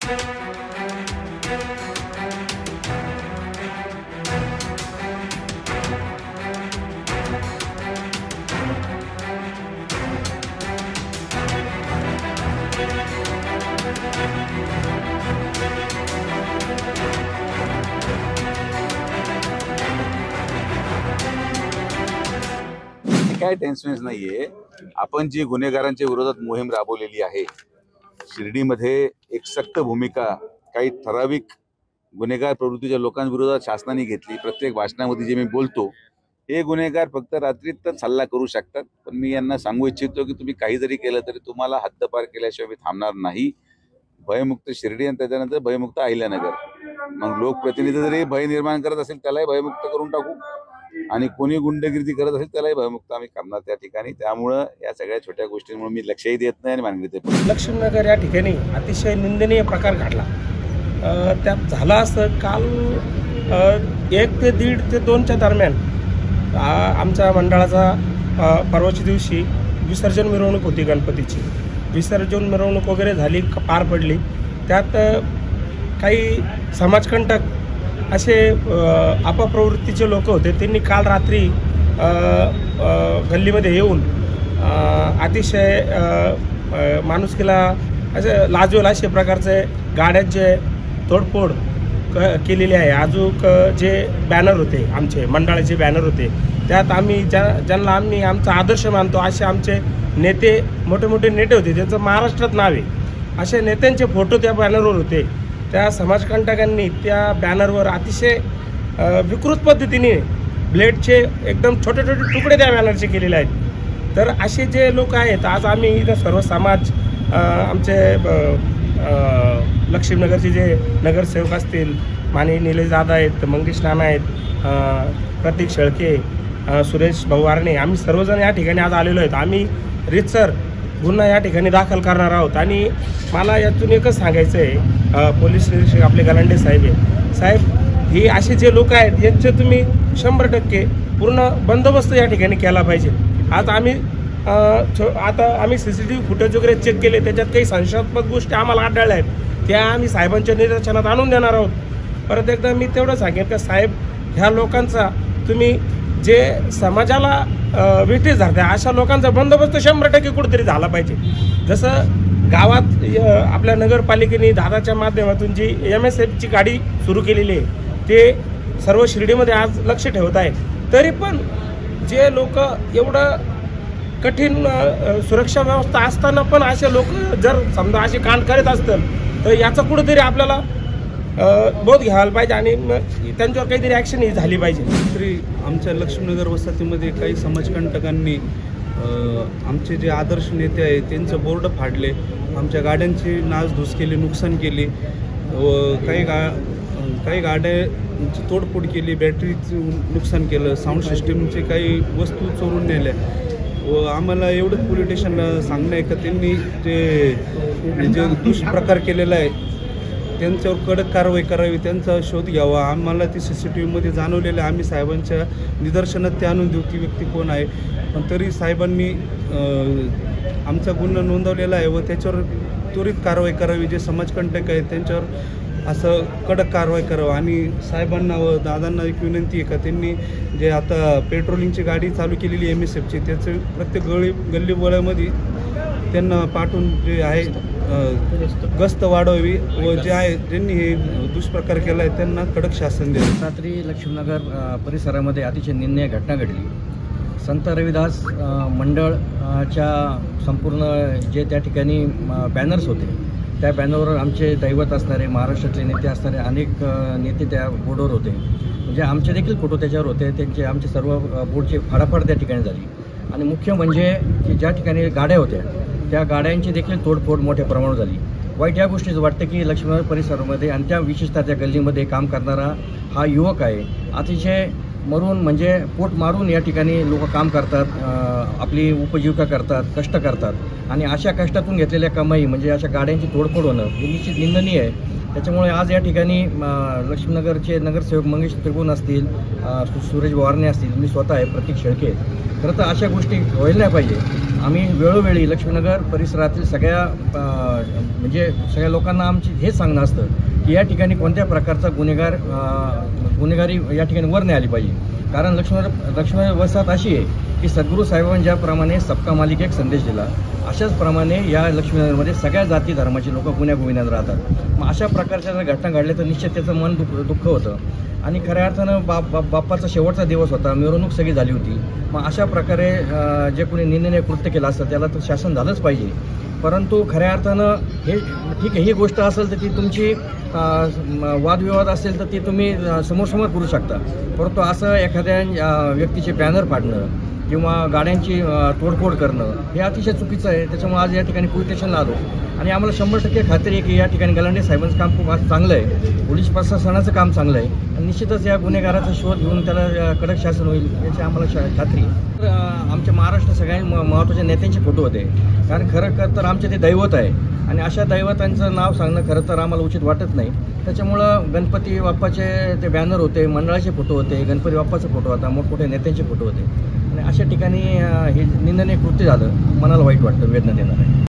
काय टेन्शनच नाहीये। आपण जी गुन्हेगारांच्या विरोधात मोहीम राबवलेली आहे, शिर्डीमध्ये एक सक्त भूमिका काही ठराविक गुन्हेगार प्रवृत्तीच्या लोकांविरोधात शासनाने घेतली। प्रत्येक भाषणामध्ये जे मी बोलतो, हे गुन्हेगार फक्त रात्रीतच हल्ला करू शकतात, पण मी यांना सांगू इच्छितो की तुम्ही काही जरी केलं तरी तुम्हाला हद्दपार केल्याशिवाय मी थांबणार नाही। भयमुक्त शिर्डी आणि त्याच्यानंतर भयमुक्त अहिल्यानगर। मग लोकप्रतिनिधी जरी भय निर्माण करत असेल त्यालाही भयमुक्त करून टाकू, आणि कोणी गुंडगिरी करत असेल त्यालाही भयमुक्त आम्ही करणार त्या ठिकाणी। त्यामुळं या सगळ्या छोट्या गोष्टींमुळे मी लक्षही देत नाही आणि मानगीत आहे। लक्ष्मीनगर या ठिकाणी अतिशय निंदनीय प्रकार घडला। त्यात झाला असं काल 1 ते 1:30 ते 2च्या दरम्यान आमच्या मंडळाचा परवाच्या दिवशी विसर्जन मिरवणूक होती, गणपतीची विसर्जन मिरवणूक वगैरे झाली, पार पडली। त्यात काही समाजकंटक असे अपप्रवृत्तीचे लोक होते, त्यांनी काल रात्री गल्लीमध्ये येऊन अतिशय माणुसकीला असे लाजवेल असे प्रकारचे गाड्यांचे तोडफोड केलेली आहे। अजून जे बॅनर होते, आमचे मंडळाचे बॅनर होते, त्यात आम्ही ज्यांना आम्ही आमचा आदर्श मानतो असे आमचे नेते, मोठे मोठे नेते होते, ज्यांचं महाराष्ट्रात नाव आहे, अशा नेत्यांचे फोटो त्या बॅनरवर होते। त्या समाजकंटकांनी त्या बॅनरवर अतिशय विकृत पद्धतीने ब्लेडचे एकदम छोटे छोटे तुकडे त्या बॅनरचे केलेले आहेत। तर असे जे लोक आहेत, आज आम्ही इथं सर्व समाज, आमचे लक्ष्मीनगरचे जे नगरसेवक असतील, माननीय निलेश दादा आहेत, मंगेश नाना आहेत, प्रतीक शेळके, सुरेश भाऊ वारणे, आम्ही सर्वजण या ठिकाणी आज आलेलो आहेत। आम्ही रीतसर गुन्हा या ठिकाणी दाखल करणार आहोत। आणि मला यातून एकच सांगायचं आहे, पोलीस निरीक्षक आपले गलांडे साहेब आहे, साहेब हे असे जे लोक आहेत यांचे तुम्ही 100% पूर्ण बंदोबस्त या ठिकाणी केला पाहिजे। आज आम्ही आम्ही CCTV फुटेज वगैरे चेक केले, त्याच्यात काही संशयास्पद गोष्टी आम्हाला आढळल्या आहेत, त्या आम्ही साहेबांच्या निदर्शनात आणून देणार आहोत। परत एकदा मी तेवढं सांगेन का साहेब, ह्या लोकांचा तुम्ही जे समाजाला वेठीस धरता अशा लोकांचा बंदोबस्त 100% कुठेतरी झाला पाहिजे। जसं गावात आपल्या नगरपालिकेने दादाच्या माध्यमातून जी MSFची गाडी सुरू केलेली आहे, ते सर्व शिर्डीमध्ये आज लक्ष ठेवत आहे। तरी पण जे लोक एवढं कठीण सुरक्षा व्यवस्था असताना पण असे लोक जर समजा असे कांड करत असतील, तर याचा कुठेतरी आपल्याला बोध घ्यायला पाहिजे आणि त्यांच्यावर काहीतरी ॲक्शन ही झाली पाहिजे। तरी आमच्या लक्ष्मीनगर वसाहतीमध्ये काही समाजकंटकांनी आमचे जे आदर्श नेते आहेत त्यांचं बोर्ड फाडले, आमच्या गाड्यांची नासधूस केली, नुकसान केली, व काही गाड्यांची तोडफोड केली, बॅटरीचं नुकसान केलं, साऊंड सिस्टीमचे काही वस्तू चोरून नेल्या। व आम्हाला एवढंच पोलीस स्टेशनला सांगणं आहे का त्यांनी जे दुष्प्रकार केलेला आहे त्यांच्यावर कडक कारवाई करावी, त्यांचा शोध घ्यावा। आम्हाला ती CCTVमध्ये जाणवलेलं आहे, आम्ही साहेबांच्या निदर्शनात ते आणून देऊ ती व्यक्ती कोण आहे। पण तरी साहेबांनी आमचा गुन्हा नोंदवलेला आहे व त्याच्यावर त्वरित कारवाई करावी। जे समाजकंटक आहेत त्यांच्यावर असं कडक कारवाई करावं। आणि साहेबांना व दादांना एक विनंती आहे का त्यांनी जे आता पेट्रोलिंगची गाडी चालू केलेली MSFची, त्याचं प्रत्येक गल्ली बोळ्यामध्ये त्यांना पाठवून जे आहे गस्त वाढवावी व जे आहे ज्यांनी हे दुष्प्रकार केला आहे त्यांना कडक शासन द्यावे। रात्री लक्ष्मीनगर परिसरामध्ये अतिशय निंदनीय घटना घडली। संत रविदास मंडळच्या संपूर्ण जे त्या ठिकाणी बॅनर्स होते, त्या बॅनरवर आमचे दैवत असणारे, महाराष्ट्रातले नेते असणारे अनेक नेते त्या बोर्डवर होते, म्हणजे आमचे देखील फोटो त्याच्यावर होते। त्यांचे आमचे सर्व बोर्डची फाडाफाड त्या ठिकाणी झाली। आणि मुख्य म्हणजे की ज्या ठिकाणी गाड्या होत्या त्या गाड्यांची देखील तोडफोड मोठ्या प्रमाणावर झाली। वाईट या गोष्टीचं वाटतं की लक्ष्मीनगर परिसरामध्ये आणि त्या विशेषतः त्या गल्लीमध्ये काम करणारा हा युवक आहे, अतिशय मरून म्हणजे पोट मारून या ठिकाणी लोक काम करतात, आपली उपजीविका करतात, कष्ट करतात, आणि अशा कष्टातून घेतलेल्या कमाई म्हणजे अशा गाड्यांची तोडफोड होणं हे निश्चित निंदनीय आहे। त्याच्यामुळे आज या ठिकाणी लक्ष्मीनगरचे नगरसेवक मंगेश त्रिगुण असतील, सुरेश वारणे असतील, मी स्वतः आहे, प्रतीक शेळके. खरं तर अशा गोष्टी व्हायला नाही पाहिजे. आम्ही वेळोवेळी लक्ष्मीनगर परिसरातील सगळ्या म्हणजे सगळ्या लोकांना आमची हेच सांगणं असतं की या ठिकाणी कोणत्या प्रकारचा गुन्हेगारी या ठिकाणी वर नाही आली पाहिजे. कारण लक्ष्मीनगर वसाहत अशी आहे की सद्गुरू साहेबांनी ज्याप्रमाणे सबका मालिक एक संदेश दिला, अशाच प्रमाणे या लक्ष्मीनगरमध्ये सगळ्या जाती धर्माची लोक गुण्यागोविंदात राहतात. मग अशा प्रकारच्या जर घटना घडल्या तर निश्चित त्याचं मन दुःख होतं. आणि खऱ्या अर्थानं बाप्पाचा शेवटचा दिवस होता, मिरवणूक सगळी झाली होती. मग अशा प्रकारे जे कोणी निंदनीय कृत्य केलं असतं त्याला तर शासन झालंच पाहिजे. परंतु खऱ्या अर्थानं हे ठीक आहे, ही गोष्ट असेल तर ती तुमची वादविवाद असेल तर ती तुम्ही समोर करू शकता. परंतु असं एखाद्या व्यक्तीचे बॅनर फाडणं किंवा गाड्यांची तोडफोड करणं हे अतिशय चुकीचं आहे. त्याच्यामुळे आज या ठिकाणी पोलीस स्टेशनला आलो आणि आम्हाला 100% खात्री आहे की या ठिकाणी गलांडे साहेबांचं काम खूप आज चांगलं आहे, पोलीस प्रशासनाचं काम चांगलं आहे आणि निश्चितच या गुन्हेगाराचा शोध घेऊन त्याला कडक शासन होईल याची आम्हाला खात्री आहे. तर आमच्या महाराष्ट्र सगळ्या महत्त्वाच्या नेत्यांचे फोटो होते, कारण खरं तर आमचे ते दैवत आहे आणि अशा दैवतांचं नाव सांगणं खरं तर आम्हाला उचित वाटत नाही. त्याच्यामुळं गणपती बाप्पाचे ते बॅनर होते, मंडळाचे फोटो होते, गणपती बाप्पाचा फोटो होता, मोठमोठ्या नेत्यांचे फोटो होते आणि अशा ठिकाणी हे निंदनीय कृत्य झालं, मनाला वाईट वाटतं, वेदना देणार आहे.